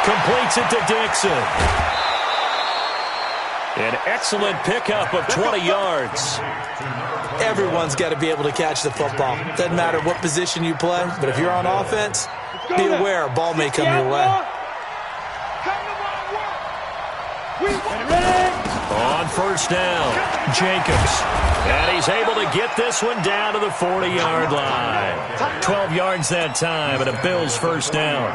Completes it to Dixon. An excellent pickup of 20 yards. Everyone's got to be able to catch the football. Doesn't matter what position you play, but if you're on offense, be aware a ball may come your way. On first down, Jacobs. And he's able to get this one down to the 40-yard line. 12 yards that time, and a Bills first down.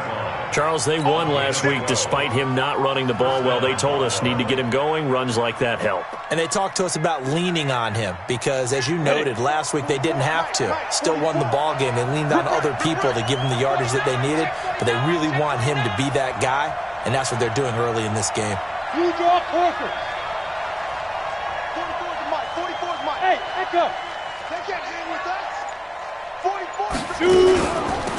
Charles, they won last week despite him not running the ball well. They told us need to get him going. Runs like that help. And they talked to us about leaning on him because, as you noted, last week they didn't have to. Still won the ball game. They leaned on other people to give them the yardage that they needed, but they really want him to be that guy, and that's what they're doing early in this game. You draw Parker. 44's Mike. 44's Mike. Hey, echo. They can't hang with us. 44's Shoot.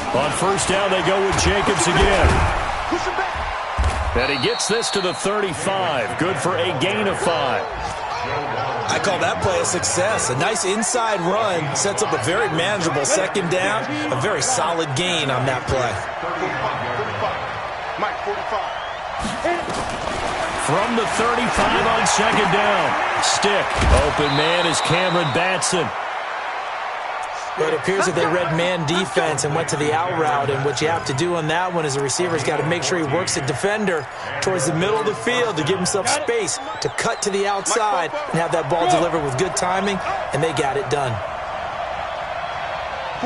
On first down, they go with Jacobs again. Push him back. And he gets this to the 35. Good for a gain of 5. I call that play a success. A nice inside run sets up a very manageable second down. A very solid gain on that play. 45. Mike, 45. From the 35 on second down. Stick. Open man is Cameron Batson. But it appears that they read man defense and went to the out route, and what you have to do on that one is a receiver's got to make sure he works the defender towards the middle of the field to give himself space to cut to the outside and have that ball delivered with good timing, and they got it done.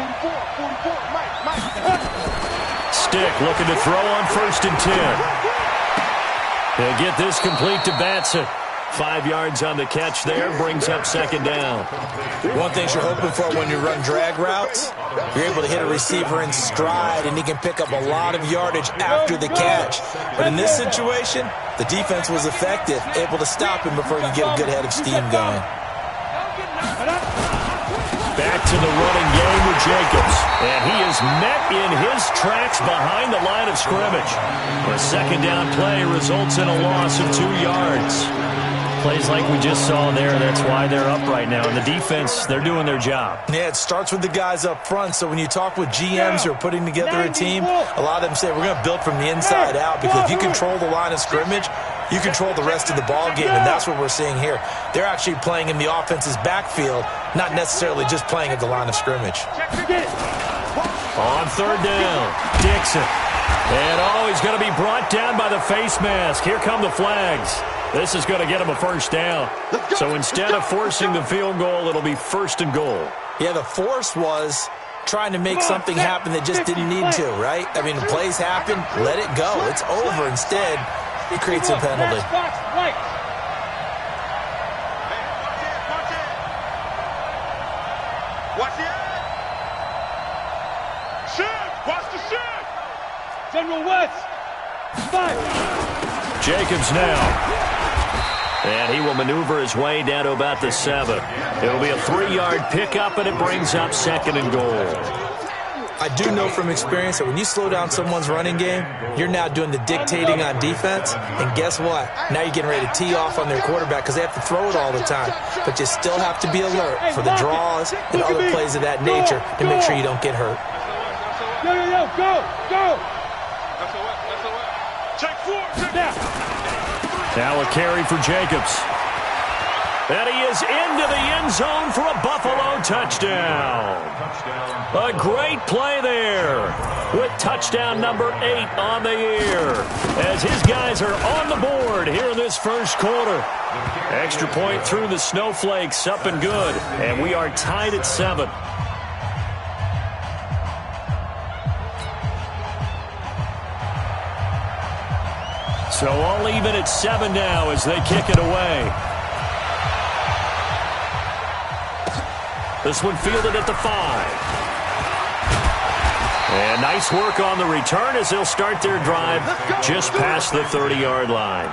44, Mike. Stick looking to throw on first and 10. They'll get this complete to Batson. 5 yards on the catch there, brings up second down. One thing you're hoping for when you run drag routes, you're able to hit a receiver in stride, and he can pick up a lot of yardage after the catch. But in this situation, the defense was effective, able to stop him before you get a good head of steam going. Back to the running game with Jacobs. And he is met in his tracks behind the line of scrimmage. A second down play results in a loss of 2 yards. Plays like we just saw there, that's why they're up right now. And the defense, they're doing their job. Yeah, it starts with the guys up front. So when you talk with GMs who are putting together a team, a lot of them say we're going to build from the inside out, because if you control the line of scrimmage, you control the rest of the ball game, and that's what we're seeing here. They're actually playing in the offense's backfield, not necessarily just playing at the line of scrimmage. On third down, Dixon. And he's going to be brought down by the face mask. Here come the flags. This is going to get him a first down. So instead of forcing the field goal, it'll be first and goal. Yeah, the force was trying to make something happen that just didn't need to, right? I mean, the plays happen, let it go. It's over. Instead, he creates a penalty. Watch it. Shift. Watch the shift. General West. 5. Jacobs now. And he will maneuver his way down to about the 7. It'll be a 3-yard pickup, and it brings up second and goal. I do know from experience that when you slow down someone's running game, you're now doing the dictating on defense. And guess what? Now you're getting ready to tee off on their quarterback because they have to throw it all the time. But you still have to be alert for the draws and other plays of that nature to make sure you don't get hurt. Go. Check 4. Now a carry for Jacobs. And he is into the end zone for a Buffalo touchdown. A great play there with touchdown number 8 on the year as his guys are on the board here in this first quarter. Extra point through the snowflakes, up and good. And we are tied at 7. So all even at 7 now as they kick it away. This one fielded at the 5. And nice work on the return as they'll start their drive just past the 30-yard line.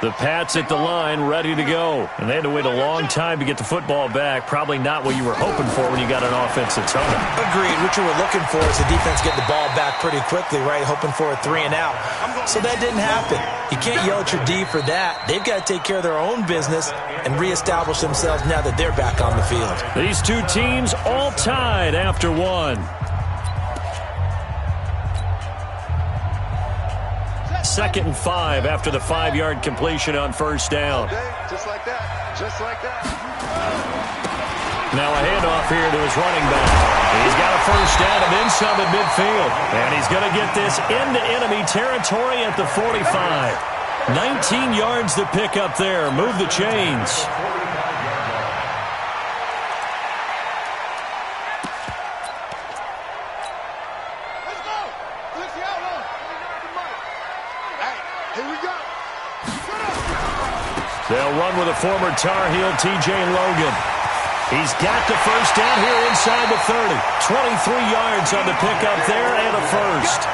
The Pats at the line, ready to go. And they had to wait a long time to get the football back. Probably not what you were hoping for when you got an offense that's home. Agreed. What you were looking for is the defense getting the ball back pretty quickly, right? Hoping for a 3 and out. So that didn't happen. You can't yell at your D for that. They've got to take care of their own business and reestablish themselves now that they're back on the field. These two teams all tied after one. Second and 5 after the 5-yard completion on first down. Just like that. Just like that. Now a handoff here to his running back. He's got a first down and then some at midfield. And he's going to get this into enemy territory at the 45. 19 yards to pick up there. Move the chains. They'll run with a former Tar Heel, T.J. Logan. He's got the first down here inside the 30. 23 yards on the pickup there and a first.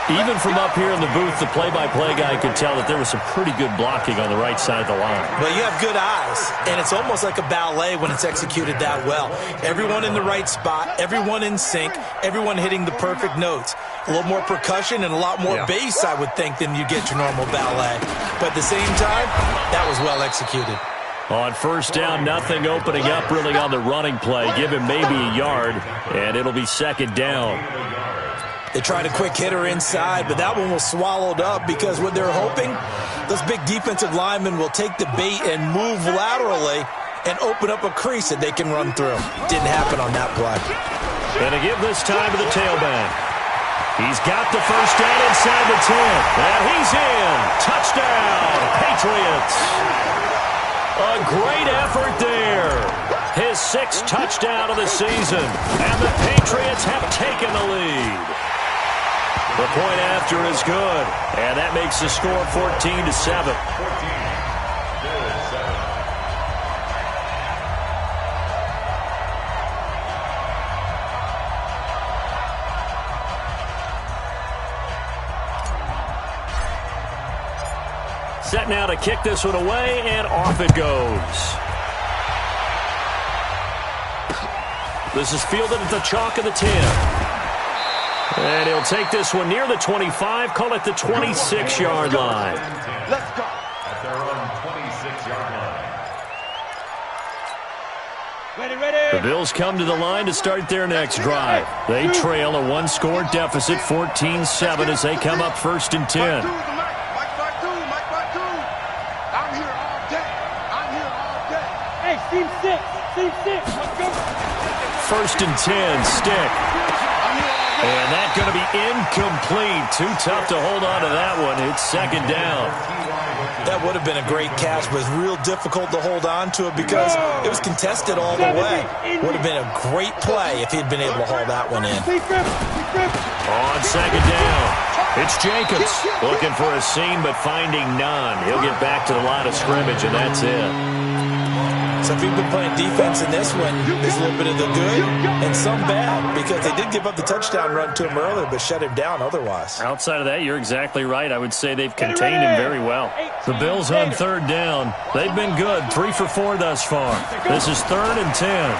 Even from up here in the booth, the play-by-play guy could tell that there was some pretty good blocking on the right side of the line. Well, you have good eyes, and it's almost like a ballet when it's executed that well. Everyone in the right spot, everyone in sync, everyone hitting the perfect notes. A little more percussion and a lot more bass, I would think, than you get your normal ballet. But at the same time, that was well executed. On first down, nothing opening up really on the running play. Give him maybe a yard, and it'll be second down. They tried a quick hitter inside, but that one was swallowed up because what they're hoping, those big defensive linemen will take the bait and move laterally and open up a crease that they can run through. Didn't happen on that play. And to give this time to the tailback. He's got the first down inside the 10. And he's in. Touchdown, Patriots. A great effort there. His 6th touchdown of the season. And the Patriots have taken the lead. The point after is good. And that makes the score 14-7. Set now to kick this one away, and off it goes. This is fielded at the chalk of the 10. And he'll take this one near the 25, call it the 26-yard line. Let's go. At their own 26-yard line. Ready. The Bills come to the line to start their next drive. They trail a one-score deficit, 14-7, as they come up first and 10. Team 6, let's go. First and 10, stick. And that's going to be incomplete. Too tough to hold on to that one. It's second down. That would have been a great catch, but it was real difficult to hold on to it because it was contested all the way. Would have been a great play if he'd been able to haul that one in. On second down, it's Jacobs looking for a seam but finding none. He'll get back to the line of scrimmage, and that's it. So if you've been playing defense in this one, there's a little bit of the good and some bad because they did give up the touchdown run to him earlier but shut him down otherwise. Outside of that, you're exactly right. I would say they've contained him very well. The Bills on third down. They've been good, 3 for 4 thus far. This is 3rd and 10.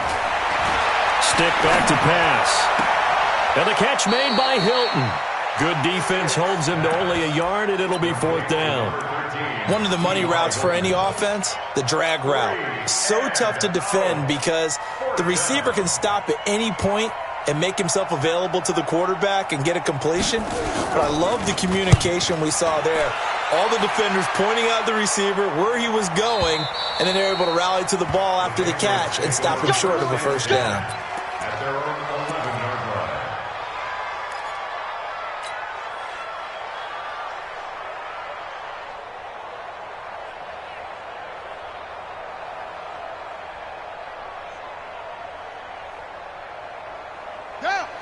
Stick back to pass. And the catch made by Hilton. Good defense holds him to only a yard, and it'll be 4th down. One of the money routes for any offense, the drag route. So tough to defend because the receiver can stop at any point and make himself available to the quarterback and get a completion. But I love the communication we saw there. All the defenders pointing out the receiver, where he was going, and then they're able to rally to the ball after the catch and stop him short of a first down. At their own 11-yard line.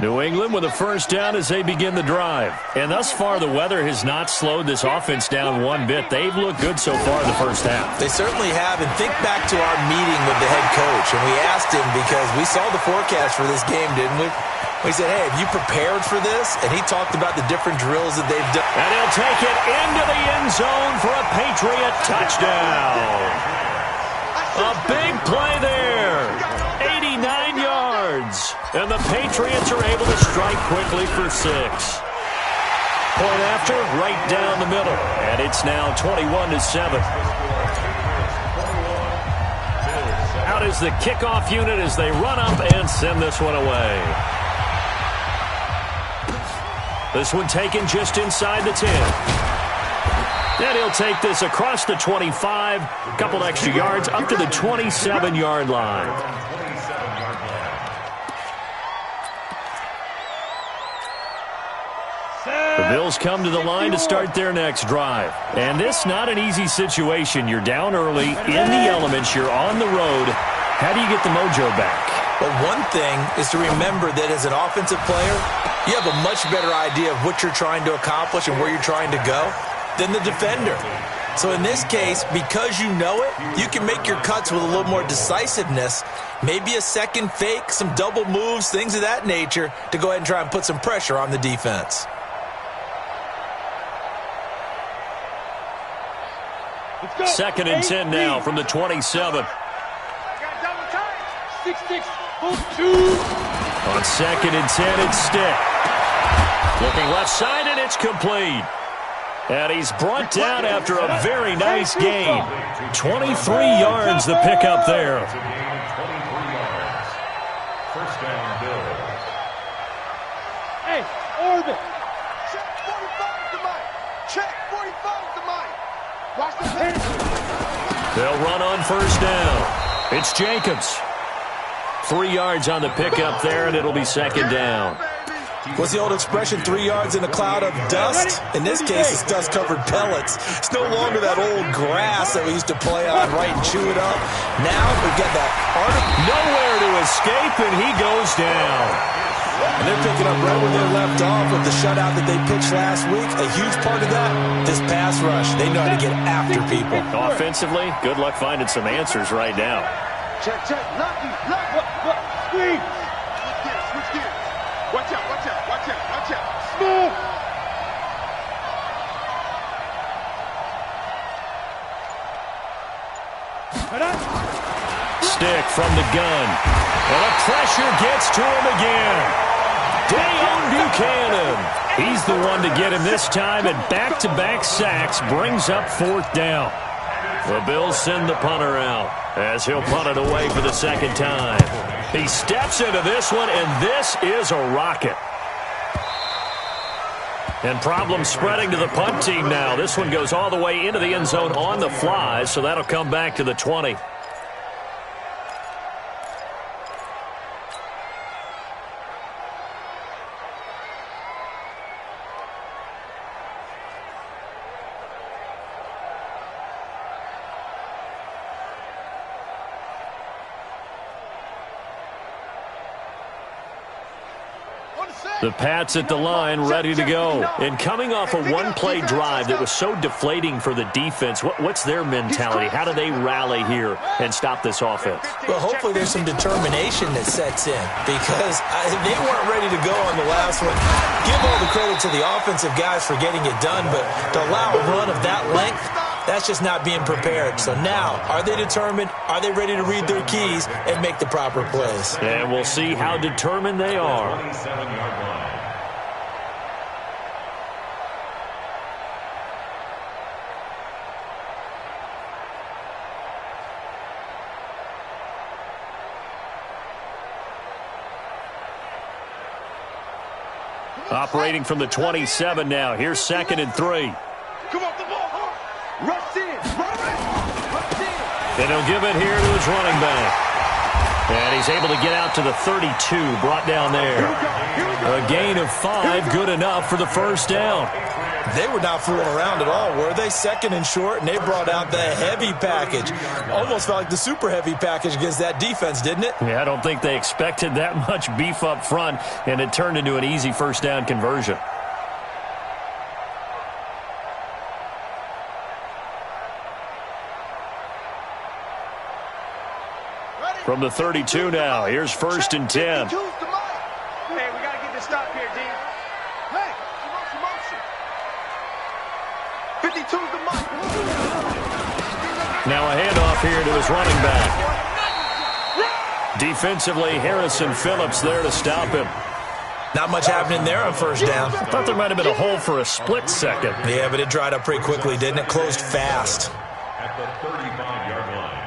New England with a first down as they begin the drive. And thus far, the weather has not slowed this offense down one bit. They've looked good so far in the first half. They certainly have. And think back to our meeting with the head coach. And we asked him because we saw the forecast for this game, didn't we? He said, hey, have you prepared for this? And he talked about the different drills that they've done. And he'll take it into the end zone for a Patriot touchdown. A big play there. 89 yards. And the Patriots are able to strike quickly for 6. Point after, right down the middle. And it's now 21-7. Out is the kickoff unit as they run up and send this one away. This one taken just inside the 10. And he'll take this across the 25, a couple extra yards, up to the 27-yard line. The Bills come to the line to start their next drive. And this not an easy situation. You're down early, in the elements, you're on the road. How do you get the mojo back? But one thing is to remember that as an offensive player, you have a much better idea of what you're trying to accomplish and where you're trying to go than the defender. So in this case, because you know it, you can make your cuts with a little more decisiveness, maybe a second fake, some double moves, things of that nature, to go ahead and try and put some pressure on the defense. Second and 10 now from the 27. 6-6, 2. On second and 10, it's Stick. Looking left side, and it's complete. And he's brought down after a very nice gain. 23 yards the pickup there. First down, Bills. Hey, orbit. Check 45 to Mike. Check 45 to Mike. Watch the pitch. They'll run on first down. It's Jacobs. 3 yards on the pickup there, and it'll be second down. What's the old expression, 3 yards in a cloud of dust? In this case, it's dust-covered pellets. It's no longer that old grass that we used to play on, right, and chew it up. Now we get that nowhere to escape, and he goes down. And they're picking up right where they left off with the shutout that they pitched last week. A huge part of that, this pass rush. They know how to get after people. Offensively, good luck finding some answers right now. Check, lucky, screen. Switch gears. Watch out. Smooth. Stick from the gun. And the pressure gets to him again. Dayon Buchanan. He's the one to get him this time, and back-to-back sacks brings up fourth down. The Bills send the punter out as he'll punt it away for the second time. He steps into this one, and this is a rocket. And problems spreading to the punt team now. This one goes all the way into the end zone on the fly, so that'll come back to the 20. The Pats at the line, ready to go. And coming off a one-play drive that was so deflating for the defense, what's their mentality? How do they rally here and stop this offense? Well, hopefully there's some determination that sets in, because they weren't ready to go on the last one. Give all the credit to the offensive guys for getting it done, but to allow a run of that length, that's just not being prepared. So now, are they determined? Are they ready to read their keys and make the proper plays? And we'll see how determined they are. 27-yard line. Operating from the 27 now. Here's second and 3. Come on, the ball. Rush in. And he'll give it here to his running back. And he's able to get out to the 32, brought down there. A gain of 5, good enough for the first down. They were not fooling around at all, were they? Second and short, and they brought out the heavy package. Almost felt like the super heavy package against that defense, didn't it? Yeah, I don't think they expected that much beef up front, and it turned into an easy first down conversion. Ready? From the 32 now, here's first and 10. Hey, we got to stop here, D. Hey, motion. 52's the mark. Now a handoff here to his running back. Defensively, Harrison Phillips there to stop him. Not much happening there on first down. I thought there might have been a hole for a split second. Yeah, but it dried up pretty quickly, didn't it? Closed fast. At the 35-yard line.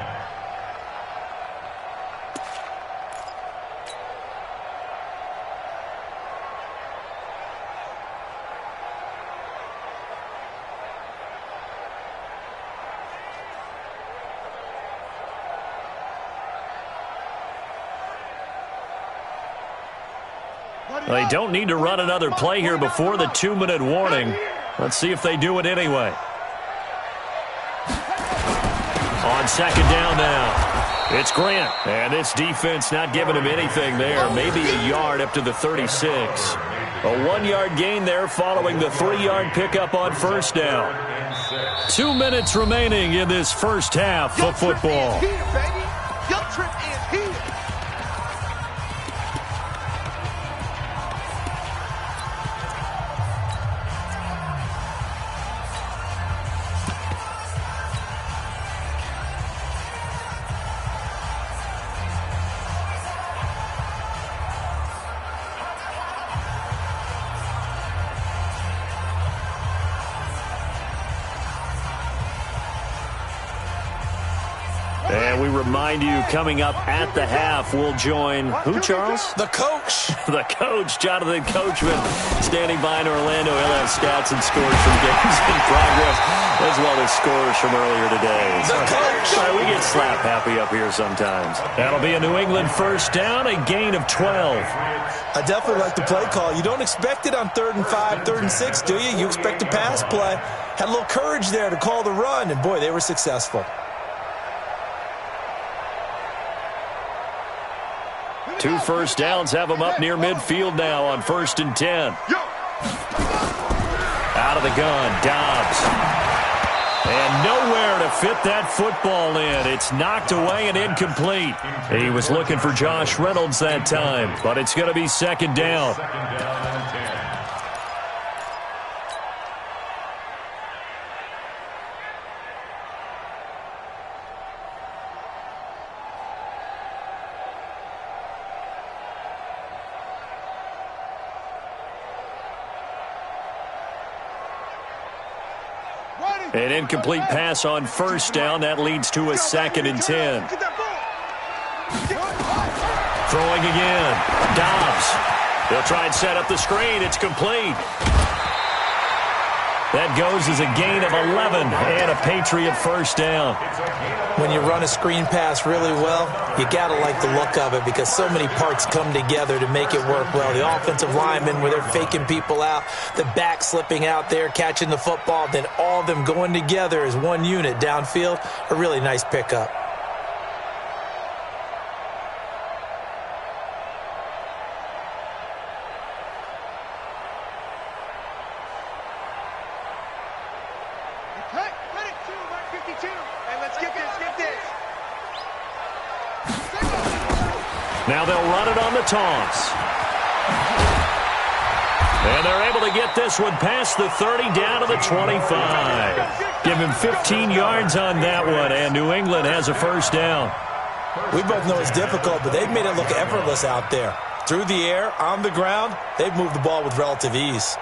They don't need to run another play here before the 2-minute warning. Let's see if they do it anyway. On second down now, it's Grant. And this defense not giving him anything there. Maybe a yard up to the 36. A 1-yard gain there following the 3-yard pickup on first down. 2 minutes remaining in this first half of football. Your trip is here. And we remind you, coming up at the half, we'll join who, Charles? The coach. The coach, Jonathan Coachman, standing by in Orlando. He'll have stats and scores from games in progress, as well as scores from earlier today. The coach. We get slap happy up here sometimes. That'll be a New England first down, a gain of 12. I definitely like the play call. You don't expect it on 3rd and 5, 3rd and 6, do you? You expect a pass play. Had a little courage there to call the run, and boy, they were successful. 2 first downs have them up near midfield now on 1st and 10. Out of the gun, Dobbs. And nowhere to fit that football in. It's knocked away and incomplete. He was looking for Josh Reynolds that time, but it's going to be second down. An incomplete pass on first down. That leads to a 2nd and 10. Throwing again. Dobbs. They'll try and set up the screen. It's complete. That goes as a gain of 11 and a Patriot first down. When you run a screen pass really well, you got to like the look of it because so many parts come together to make it work well. The offensive linemen, where they're faking people out, the back slipping out there, catching the football, then all of them going together as one unit downfield. A really nice pickup. Now they'll run it on the toss. And they're able to get this one past the 30 down to the 25. Give him 15 yards on that one, and New England has a first down. We both know it's difficult, but they've made it look effortless out there. Through the air, on the ground, they've moved the ball with relative ease.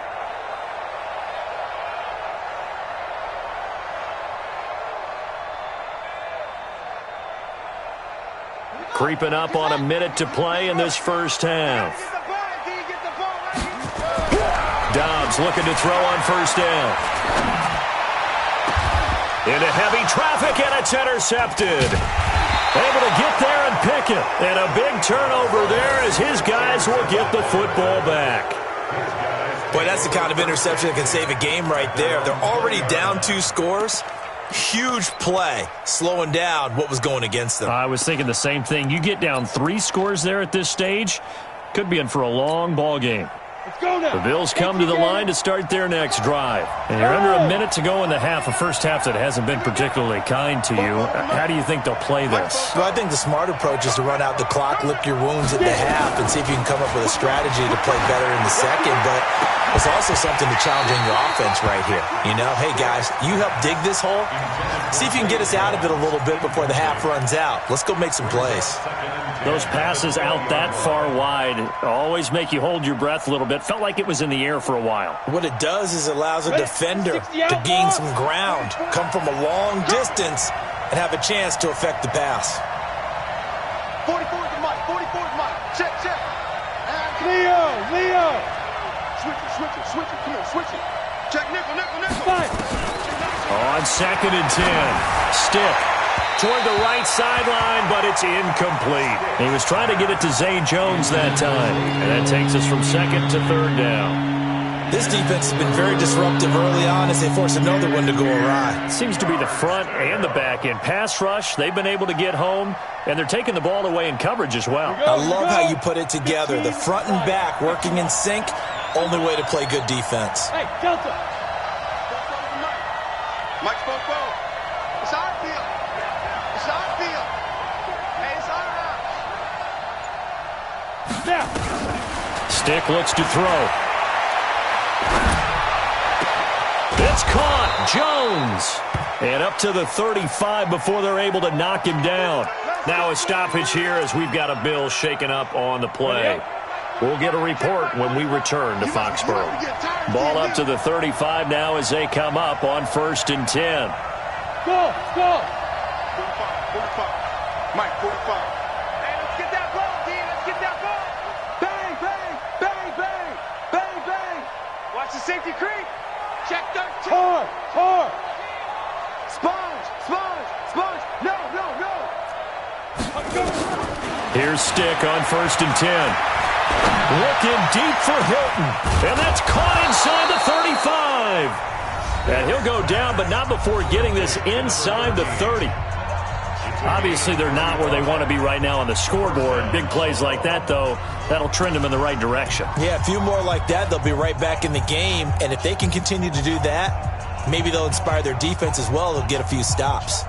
Creeping up on a minute to play in this first half. Dobbs looking to throw on first down. Into heavy traffic, and it's intercepted. Able to get there and pick it. And a big turnover there as his guys will get the football back. Boy, that's the kind of interception that can save a game right there. They're already down 2 scores. Huge play, slowing down what was going against them. I was thinking the same thing. You get down 3 scores there at this stage, could be in for a long ball game. Let's go now. The Bills come to the line to start their next drive. And you're under a minute to go in the half, a first half that hasn't been particularly kind to you. How do you think they'll play this? Well, I think the smart approach is to run out the clock, lick your wounds at the half, and see if you can come up with a strategy to play better in the second. But it's also something to challenge in your offense right here. You know, hey, guys, you help dig this hole. See if you can get us out of it a little bit before the half runs out. Let's go make some plays. Those passes out that far wide always make you hold your breath a little bit. Felt like it was in the air for a while. What it does is it allows a defender to gain some ground, come from a long distance, and have a chance to affect the pass. 44 is the mic. 44 is the mic. Check, check. Leo. Switch it. Come on, switch it. Check, nickel. On 2nd and 10. Stick toward the right sideline, but it's incomplete. He was trying to get it to Zay Jones that time. And that takes us from 2nd to 3rd down. This defense has been very disruptive early on as they force another one to go awry. Seems to be the front and the back end. Pass rush, they've been able to get home, and they're taking the ball away in coverage as well. I love how you put it together. The front and back working in sync, only way to play good defense. Hey, Delta. Mike spoke well. It's our field. Hey, it's our house. Now. Stick looks to throw. It's caught. Jones. And up to the 35 before they're able to knock him down. Now a stoppage here as we've got a Bill shaken up on the play. We'll get a report when we return to Foxborough. Ball up to the 35 now as they come up on 1st and 10. Go. 45. Mike, 45. Hey, let's get that ball, team. Let's get that ball. Bang. Watch the safety creep. Check 13. Hard. Sponge. No. Here's Stick on 1st and 10. Looking deep for Hilton. And that's caught inside the 35. And he'll go down, but not before getting this inside the 30. Obviously, they're not where they want to be right now on the scoreboard. Big plays like that, though, that'll trend them in the right direction. Yeah, a few more like that, they'll be right back in the game. And if they can continue to do that, maybe they'll inspire their defense as well. They'll get a few stops.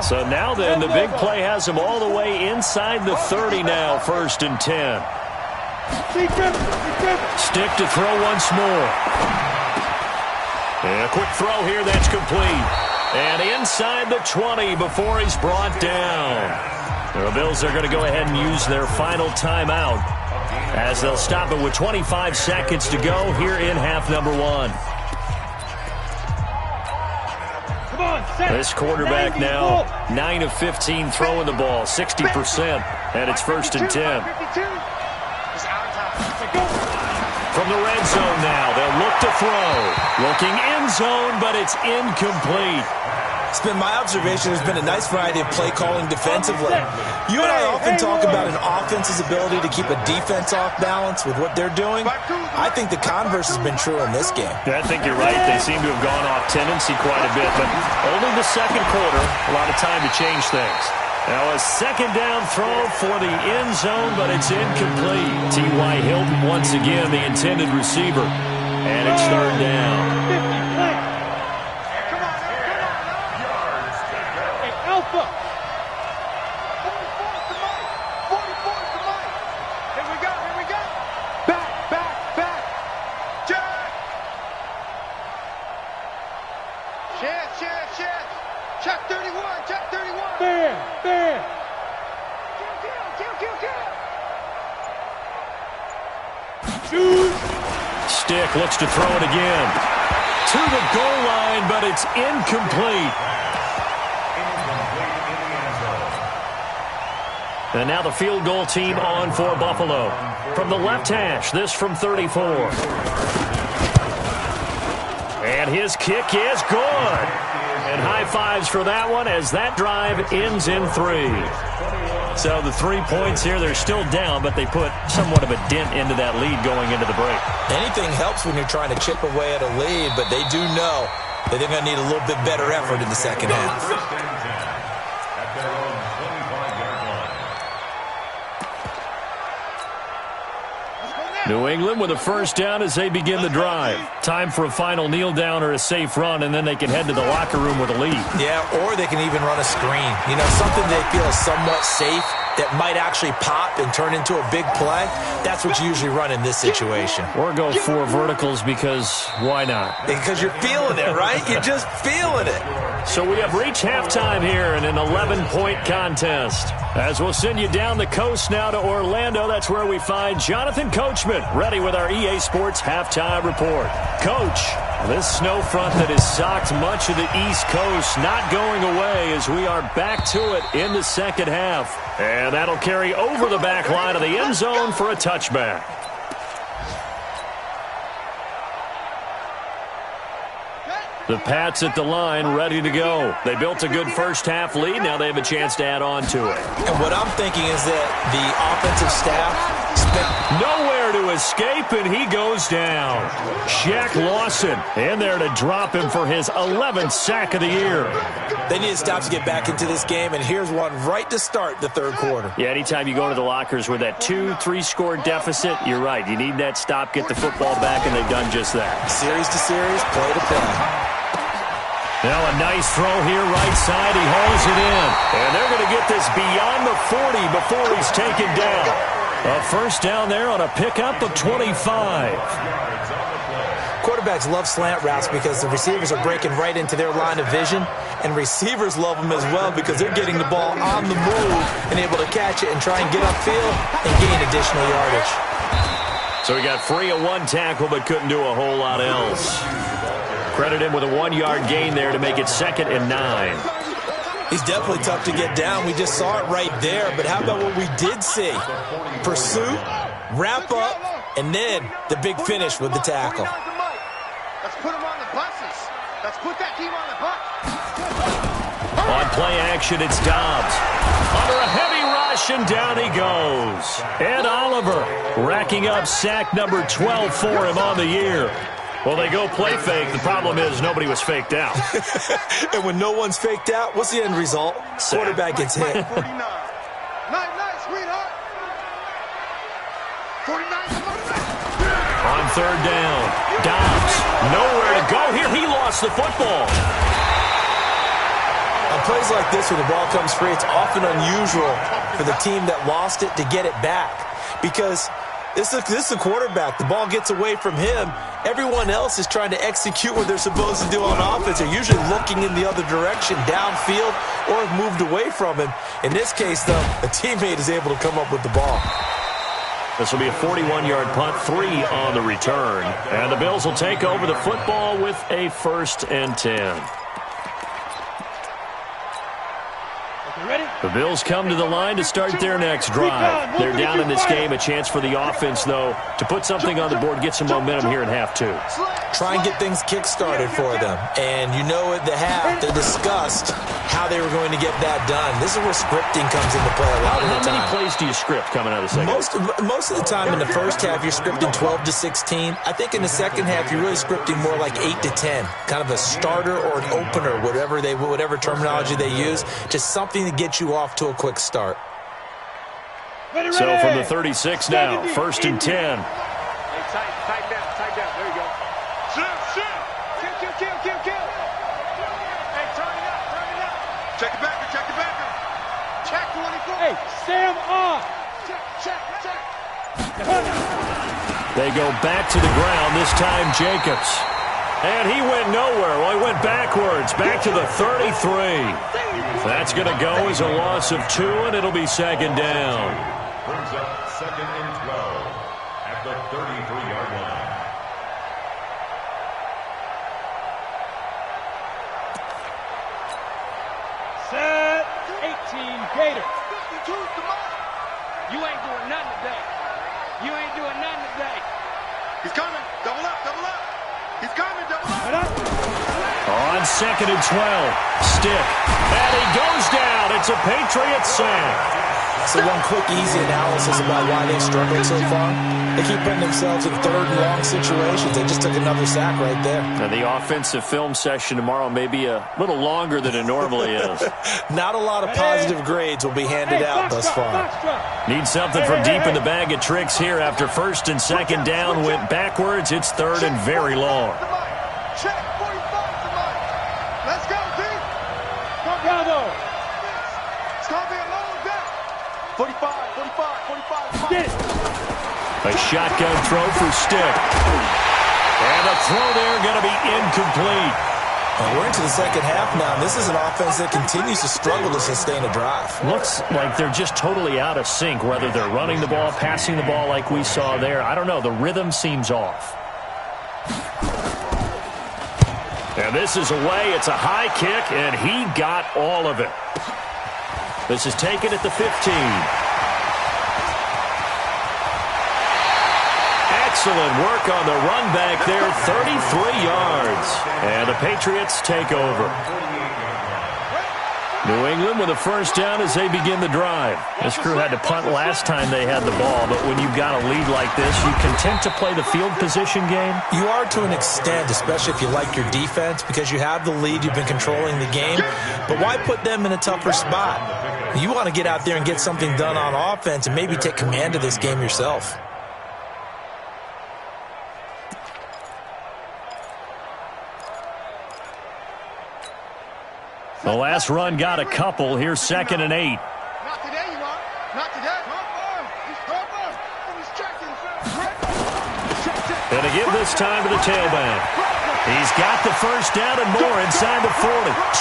So now then, the big play has them all the way inside the 30 now, 1st and 10. Stick to throw once more. And a quick throw here, that's complete. And inside the 20 before he's brought down. The Bills are going to go ahead and use their final timeout as they'll stop it with 25 seconds to go here in half number 1. This quarterback now 9 of 15 throwing the ball, 60%, and it's 1st and 10. From the red zone now, they'll look to throw. Looking end zone, but it's incomplete. It's been my observation there's been a nice variety of play calling defensively. You and I often talk about an offense's ability to keep a defense off balance with what they're doing. I think the converse has been true in this game. Yeah, I think you're right. They seem to have gone off tendency quite a bit, but only the second quarter, a lot of time to change things. Now a 2nd down throw for the end zone, but it's incomplete. T.Y. Hilton once again the intended receiver, and it's 3rd down. Stick looks to throw it again. To the goal line, but it's incomplete. And now the field goal team on for Buffalo. From the left hash, this from 34. And his kick is good. And high fives for that one as that drive ends in 3. So the 3 points here, they're still down, but they put somewhat of a dent into that lead going into the break. Anything helps when you're trying to chip away at a lead, but they do know that they're going to need a little bit better effort in the second half. New England with a first down as they begin the drive. Time for a final kneel down or a safe run, and then they can head to the locker room with a lead. Yeah, or they can even run a screen. You know, something they feel is somewhat safe that might actually pop and turn into a big play. That's what you usually run in this situation. Or go 4 verticals because why not? Because you're feeling it, right? You're just feeling it. So we have reached halftime here in an 11-point contest. As we'll send you down the coast now to Orlando, that's where we find Jonathan Coachman, ready with our EA Sports halftime report. Coach, this snow front that has socked much of the East Coast not going away as we are back to it in the second half. And that'll carry over the back line of the end zone for a touchback. The Pats at the line, ready to go. They built a good first-half lead. Now they have a chance to add on to it. And what I'm thinking is that the offensive staff spent nowhere to escape, and he goes down. Shaq Lawson in there to drop him for his 11th sack of the year. They need to stop to get back into this game, and here's one right to start the third quarter. Yeah, anytime you go to the lockers with that 2-3 score deficit, you're right. You need that stop, get the football back, and they've done just that. Series to series, play to play. Now a nice throw here, right side. He hauls it in. And they're going to get this beyond the 40 before he's taken down. A first down there on a pickup of 25. Quarterbacks love slant routes because the receivers are breaking right into their line of vision. And receivers love them as well because they're getting the ball on the move and able to catch it and try and get upfield and gain additional yardage. So he got free of 1 tackle but couldn't do a whole lot else. Credit him with a 1-yard gain there to make it 2nd and 9. He's definitely tough to get down. We just saw it right there. But how about what we did see? Pursuit, wrap up, and then the big finish with the tackle. Let's put him on the buses. Let's put that team on the bus. On play action, it's Dobbs. Under a heavy rush, and down he goes. Ed Oliver racking up sack number 12 for him on the year. Well, they go play fake. The problem is nobody was faked out. And when no one's faked out, what's the end result? Quarterback gets hit. 49. Night, sweetheart. 49. On third down, Dobbs, nowhere to go here. He lost the football. On plays like this, when the ball comes free, it's often unusual for the team that lost it to get it back. Because this is the quarterback. The ball gets away from him. Everyone else is trying to execute what they're supposed to do on offense. They're usually looking in the other direction, downfield, or have moved away from him. In this case, though, a teammate is able to come up with the ball. This will be a 41-yard punt, 3 on the return. And the Bills will take over the football with a 1st and 10. The Bills come to the line to start their next drive. They're down in this game. A chance for the offense, though, to put something on the board, get some momentum here in half 2. Try and get things kick-started for them. And you know at the half, they discussed how they were going to get that done. This is where scripting comes into play a lot of the time. How many plays do you script coming out of the second? Most of the time in the first half, you're scripting 12 to 16. I think in the second half, you're really scripting more like 8 to 10. Kind of a starter or an opener, whatever terminology they use. Just something to get you off to a quick start. So from the 36 now, 1st and 10. Hey, tight down. There you go. Shoot. Kill. Hey, turn it up. Check the backer. Check 24. Hey, Sam on. Check. They go back to the ground, this time Jacobs. And he went nowhere. Well, he went backwards, back to the 33. That's going to go as a loss of 2, and it'll be 2nd down. Brings up 2nd and 12 at the 33-yard line. Set 18 Gator. You ain't doing nothing today. He's coming. Double up. He's coming. Double up. On 2nd and 12, stick. And he goes down. It's a Patriot sack. So one quick, easy analysis about why they've struggled so far. They keep putting themselves in third and long situations. They just took another sack right there. And the offensive film session tomorrow may be a little longer than it normally is. Not a lot of positive grades will be handed out thus far. Need something from deep in the bag of tricks here after first and second down went backwards. It's third and very long. Check 45 tonight. Let's go, D. Come Bravo. It's going to be a long day. 45. Get it. A shotgun throw for Stick. And the throw there going to be incomplete. Well, we're into the second half now, and this is an offense that continues to struggle to sustain a drive. Looks like they're just totally out of sync, whether they're running the ball, passing the ball like we saw there. I don't know. The rhythm seems off. And this is away. It's a high kick, and he got all of it. This is taken at the 15. Excellent work on the run back there, 33 yards. And the Patriots take over. New England with a first down as they begin the drive. This crew had to punt last time they had the ball, but when you've got a lead like this, you content to play the field position game? You are to an extent, especially if you like your defense, because you have the lead, you've been controlling the game. But why put them in a tougher spot? You want to get out there and get something done on offense and maybe take command of this game yourself. The last run got a couple. Here's 2nd and 8. Not today, you are. Not today. He's checking. And to give this time to the tailback. He's got the first down and more inside the 40.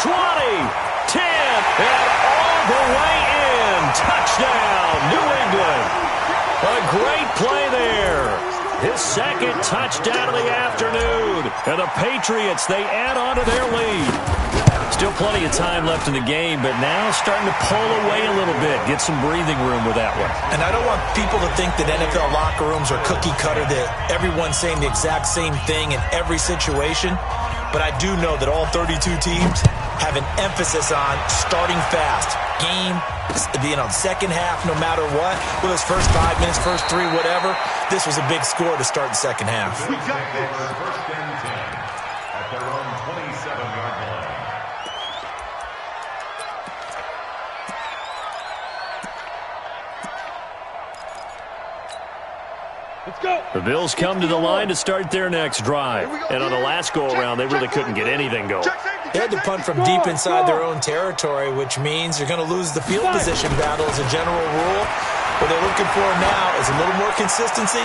20, 10, and all the way in. Touchdown, New England. A great play there. His second touchdown of the afternoon. And the Patriots, they add on to their lead. Still plenty of time left in the game, but now starting to pull away a little bit. Get some breathing room with that one. And I don't want people to think that NFL locker rooms are cookie cutter, that everyone's saying the exact same thing in every situation. But I do know that all 32 teams have an emphasis on starting fast. Game, being on second half no matter what. Whether it's first 5 minutes, first 3, whatever. This was a big score to start the second half. We got this. First and 10 at their own 27-yard line. Let's go. The Bills come to the line to start their next drive. And on the last go-around, they really couldn't get anything going. They had to punt from deep inside their own territory, which means you're going to lose the field position battle as a general rule. What they're looking for now is a little more consistency,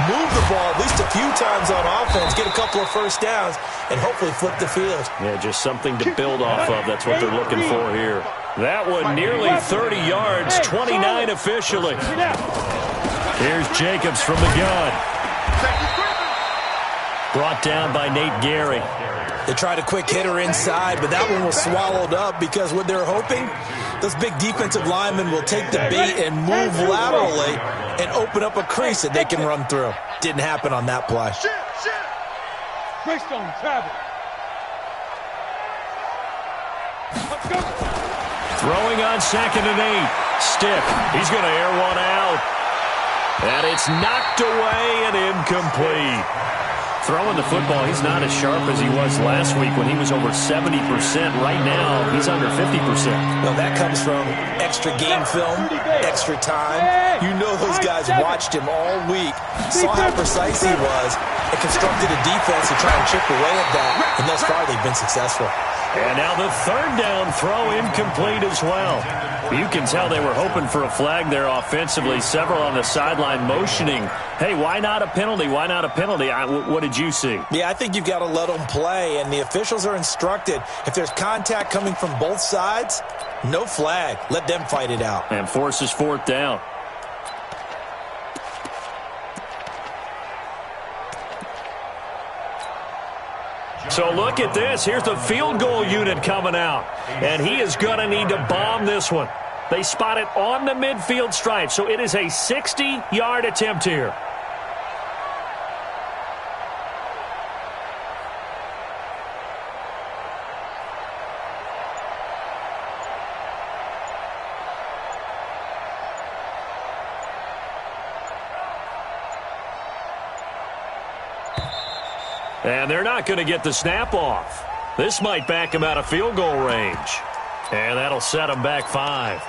move the ball at least a few times on offense, get a couple of first downs, and hopefully flip the field. Yeah, just something to build off of. That's what they're looking for here. That one nearly 30 yards, 29 officially. Here's Jacobs from the gun. Brought down by Nate Gary. They tried a quick hitter inside, but that one was swallowed up because what they're hoping, those big defensive linemen will take the bait and move laterally and open up a crease that they can run through. Didn't happen on that play. Greystone, travel. Let's go. Throwing on 2nd and 8. Stick. He's going to air one out. And it's knocked away and incomplete. Throwing the football, he's not as sharp as he was last week when he was over 70%. Right now, he's under 50%. Well, that comes from extra game film, extra time. You know those guys watched him all week, saw how precise he was, and constructed a defense to try and chip away at that. And thus far, they've been successful. And now the third down throw incomplete as well. You can tell they were hoping for a flag there offensively. Several on the sideline motioning, hey, why not a penalty? Why not a penalty? What did you see? Yeah, I think you've got to let them play, and the officials are instructed. If there's contact coming from both sides, no flag. Let them fight it out. And forces 4th down. So look at this. Here's the field goal unit coming out. And he is going to need to bomb this one. They spot it on the midfield stripe. So it is a 60-yard attempt here. And they're not going to get the snap off. This might back him out of field goal range. And that'll set him back 5.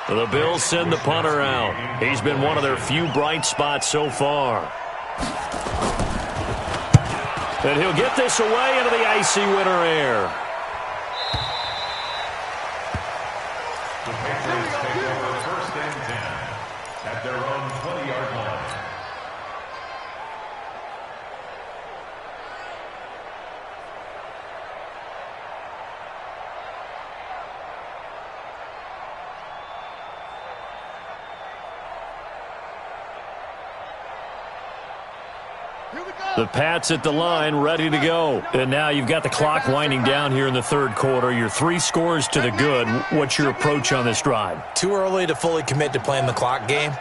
The Bills send the punter out. He's been one of their few bright spots so far. And he'll get this away into the icy winter air. The Patriots take over 1st and 10 at their own 20-yard line. The Pats at the line, ready to go. And now you've got the clock winding down here in the 3rd quarter. You're 3 scores to the good. What's your approach on this drive? Too early to fully commit to playing the clock game.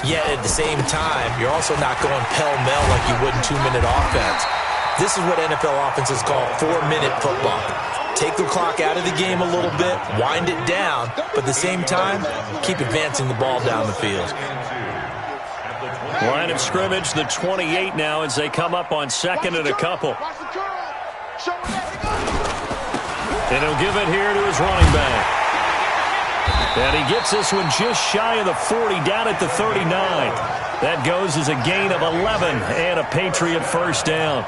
Yet at the same time, you're also not going pell-mell like you would in 2-minute offense. This is what NFL offenses call 4-minute football. Take the clock out of the game a little bit, wind it down, but at the same time, keep advancing the ball down the field. Line of scrimmage, the 28 now as they come up on 2nd and a couple. And he'll give it here to his running back. And he gets this one just shy of the 40, down at the 39. That goes as a gain of 11 and a Patriot 1st down.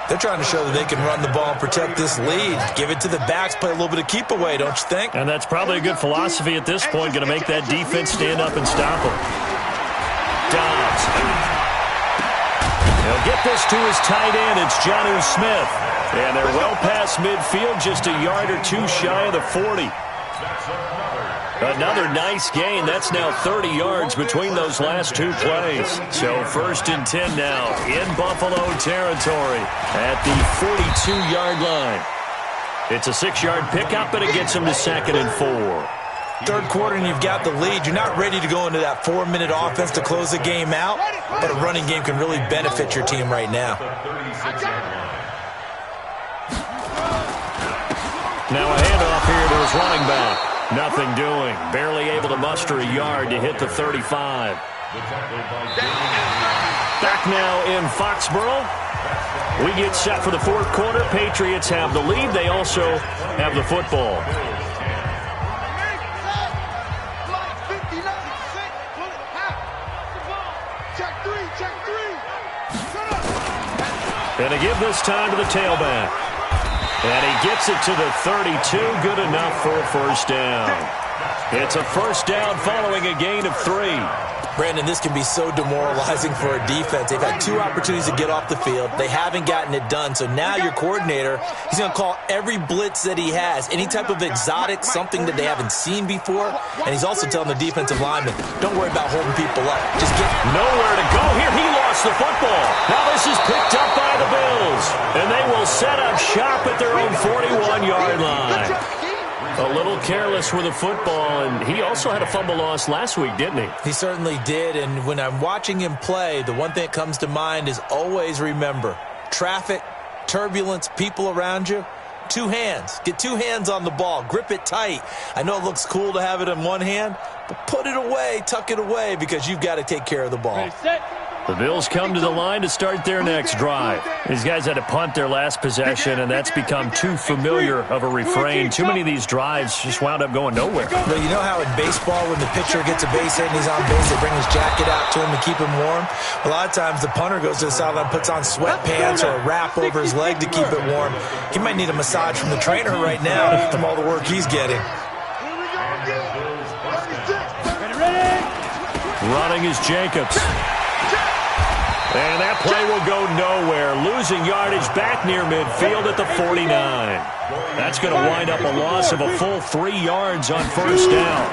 They're trying to show that they can run the ball and protect this lead. Give it to the backs, play a little bit of keep away, don't you think? And that's probably a good philosophy at this point, going to make that defense stand up and stop them. Dobbs. He'll get this to his tight end. It's Jonnu Smith. And they're well past midfield, just a yard or 2 shy of the 40. Another nice gain. That's now 30 yards between those last 2 plays. So 1st and 10 now in Buffalo territory at the 42-yard line. It's a 6-yard pickup, and it gets them to 2nd and 4. 3rd quarter and you've got the lead. You're not ready to go into that 4-minute offense to close the game out, but a running game can really benefit your team right now. Now a handoff here to his running back. Nothing doing. Barely able to muster a yard to hit the 35. Back now in Foxborough. We get set for the 4th quarter. Patriots have the lead. They also have the football. And to give this time to the tailback. And he gets it to the 32. Good enough for a 1st down. It's a 1st down following a gain of 3. Brandon, this can be so demoralizing for a defense. They've had 2 opportunities to get off the field. They haven't gotten it done. So now your coordinator, he's going to call every blitz that he has, any type of exotic, something that they haven't seen before. And he's also telling the defensive lineman, don't worry about holding people up. Just get nowhere to go here. He lost the football. Now this is picked up by the Bills. And they will set up shop at their own 41-yard line. A little careless with the football, and he also had a fumble loss last week, didn't he? He certainly did, and when I'm watching him play, the one thing that comes to mind is always remember, traffic, turbulence, people around you, 2 hands. Get 2 hands on the ball. Grip it tight. I know it looks cool to have it in one hand, but put it away, tuck it away, because you've got to take care of the ball. Ready, set. The Bills come to the line to start their next drive. These guys had to punt their last possession, and that's become too familiar of a refrain. Too many of these drives just wound up going nowhere. Well, you know how in baseball, when the pitcher gets a base hit and he's on base, they bring his jacket out to him to keep him warm? A lot of times the punter goes to the sideline, puts on sweatpants or a wrap over his leg to keep it warm. He might need a massage from the trainer right now from all the work he's getting. Running is Jacobs. And that play will go nowhere. Losing yardage back near midfield at the 49. That's going to wind up a loss of a full 3 yards on 1st down.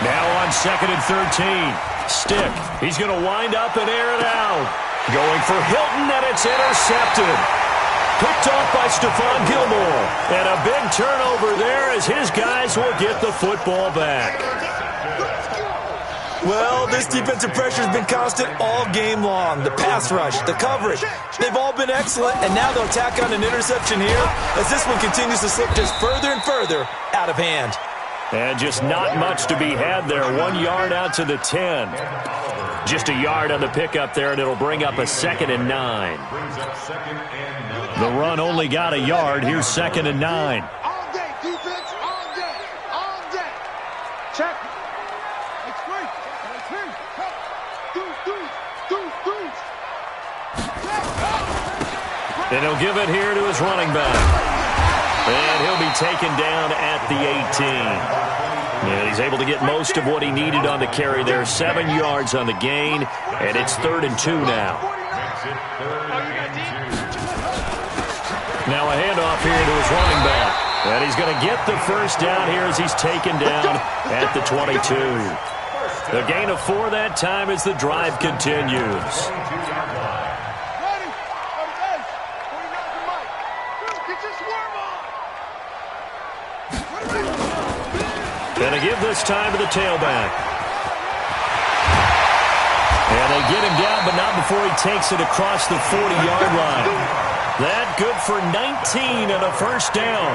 Now on 2nd and 13. Stick. He's going to wind up and air it out. Going for Hilton, and it's intercepted. Picked off by Stephon Gilmore. And a big turnover there as his guys will get the football back. Well, this defensive pressure has been constant all game long. The pass rush, the coverage, they've all been excellent, and now they'll tack on an interception here as this one continues to slip just further and further out of hand. And just not much to be had there. 1 yard out to the 10. Just a yard on the pickup there, and it'll bring up a 2nd and 9. The run only got a yard. Here's 2nd and 9. All day, defense, all day, all day. Check. And he'll give it here to his running back. And he'll be taken down at the 18. And he's able to get most of what he needed on the carry there. 7 yards on the gain, and it's 3rd and 2 now. Now a handoff here to his running back. And he's going to get the first down here as he's taken down at the 22. The gain of 4 that time as the drive continues. And they give this time to the tailback. And they get him down, but not before he takes it across the 40-yard line. That good for 19 and a first down.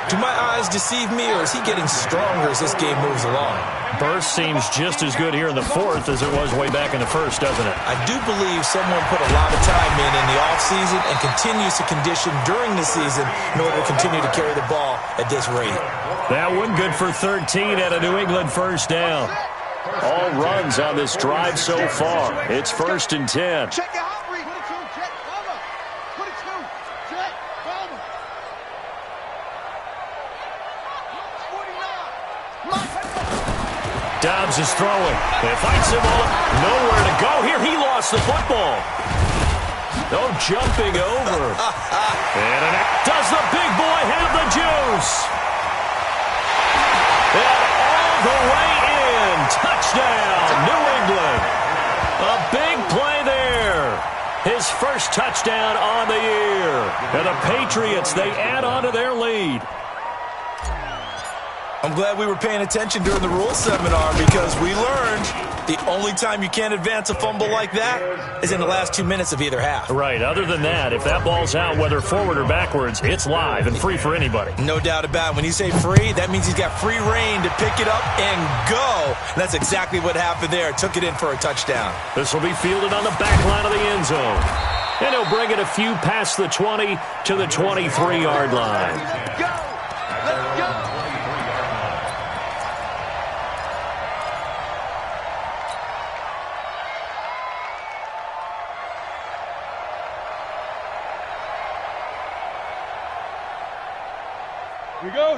Do my eyes deceive me, or is he getting stronger as this game moves along? Burst seems just as good here in the 4th as it was way back in the 1st, doesn't it? I do believe someone put a lot of time in the offseason and continues to condition during the season in order to continue to carry the ball at this rate. That one good for 13 at a New England first down. All runs on this drive so far. It's 1st and 10. Check it out, Reed. 22, check, cover. 22, check, cover. 49. Dobbs is throwing. It fights him off. Nowhere to go here. He lost the football. No jumping over. And does the big boy have the juice? And all the way in. Touchdown, New England. A big play there. His first touchdown on the year. And the Patriots, they add on to their lead. I'm glad we were paying attention during the rules seminar because we learned the only time you can't advance a fumble like that is in the last 2 minutes of either half. Right. Other than that, if that ball's out, whether forward or backwards, it's live and free for anybody. No doubt about it. When you say free, that means he's got free reign to pick it up and go. And that's exactly what happened there. Took it in for a touchdown. This will be fielded on the back line of the end zone. And he'll bring it a few past the 20 to the 23-yard line. Go! Let's go!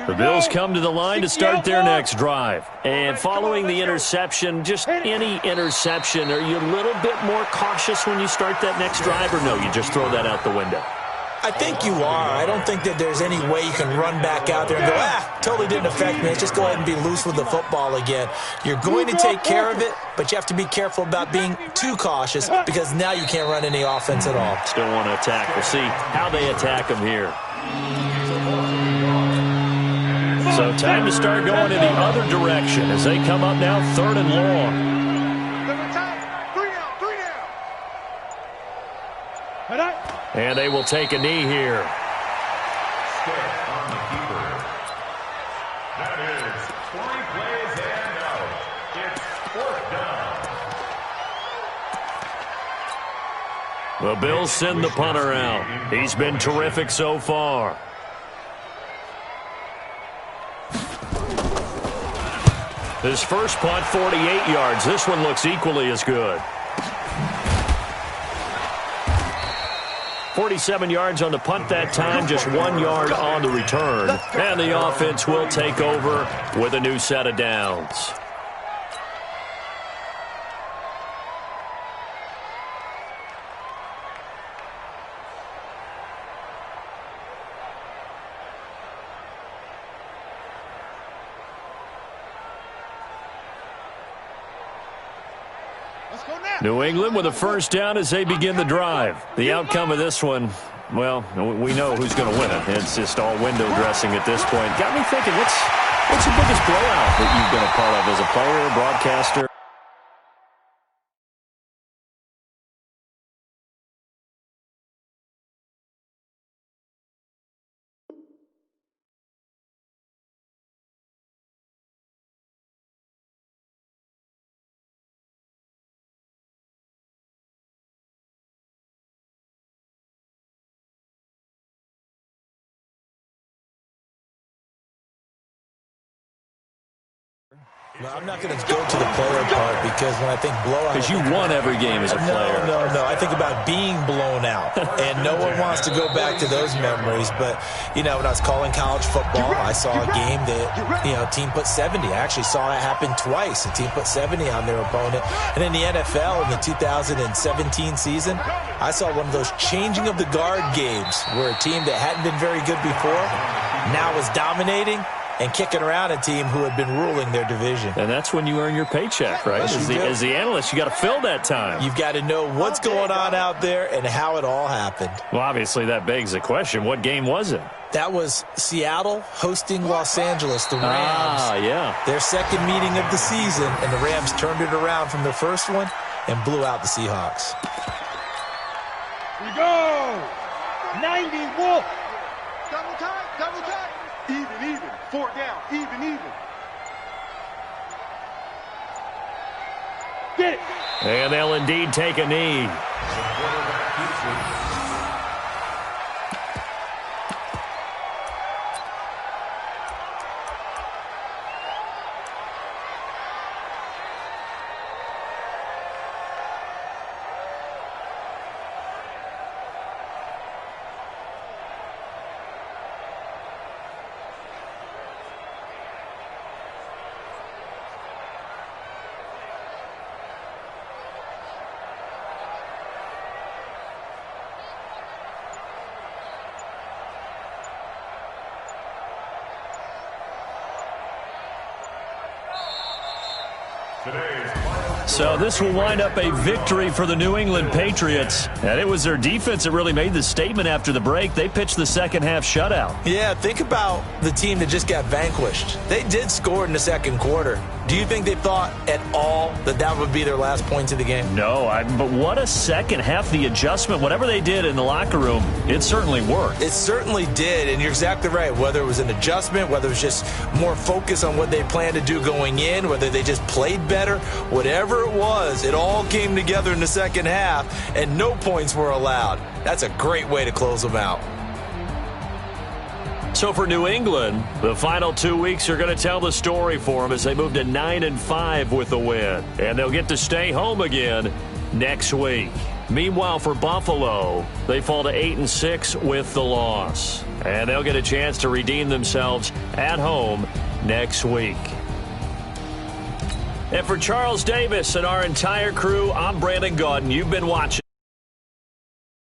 The Bills come to the line to start their next drive. And following the interception, just any interception, are you a little bit more cautious when you start that next drive, or no, you just throw that out the window? I think you are. I don't think that there's any way you can run back out there and go, totally didn't affect me. Let's just go ahead and be loose with the football again. You're going to take care of it, but you have to be careful about being too cautious because now you can't run any offense at all. Still want to attack. We'll see how they attack them here. So time to start going in the other direction as they come up now 3rd and long. And they will take a knee here. That is 3 plays and out. It's 4th down. The Bills send the punter out. He's been terrific so far. His first punt, 48 yards. This one looks equally as good. 47 yards on the punt that time, just 1 yard on the return. And the offense will take over with a new set of downs. New England with a first down as they begin the drive. The outcome of this one, well, we know who's going to win it. It's just all window dressing at this point. Got me thinking, what's the biggest blowout that you've been a part of as a player, broadcaster? Well, I'm not going to go to the player part because when I think blowout... Because you won every game as a player. No. I think about being blown out, and no one wants to go back to those memories. But, when I was calling college football, I saw a game that, team put 70. I actually saw it happen twice. A team put 70 on their opponent. And in the NFL, in the 2017 season, I saw one of those changing of the guard games where a team that hadn't been very good before now was dominating and kicking around a team who had been ruling their division. And that's when you earn your paycheck, right? As the analyst, you got to fill that time. You've got to know what's going on out there and how it all happened. Well, obviously, that begs the question, what game was it? That was Seattle hosting Los Angeles, the Rams. Yeah. Their second meeting of the season, and the Rams turned it around from their first one and blew out the Seahawks. Here we go! 90 Wolf! Double tight! Even. 4 down, even. Get it! And they'll indeed take a knee. So this will wind up a victory for the New England Patriots. And it was their defense that really made the statement after the break. They pitched the second half shutout. Yeah, think about the team that just got vanquished. They did score in the second quarter. Do you think they thought at all that would be their last points of the game? No, but what a second half. The adjustment, whatever they did in the locker room, it certainly worked. It certainly did, and you're exactly right. Whether it was an adjustment, whether it was just more focus on what they planned to do going in, whether they just played better, whatever it was, it all came together in the second half, and no points were allowed. That's a great way to close them out. So for New England, the final 2 weeks are going to tell the story for them as they move to 9-5 with the win. And they'll get to stay home again next week. Meanwhile, for Buffalo, they fall to 8-6 with the loss. And they'll get a chance to redeem themselves at home next week. And for Charles Davis and our entire crew, I'm Brandon Gaudin. You've been watching.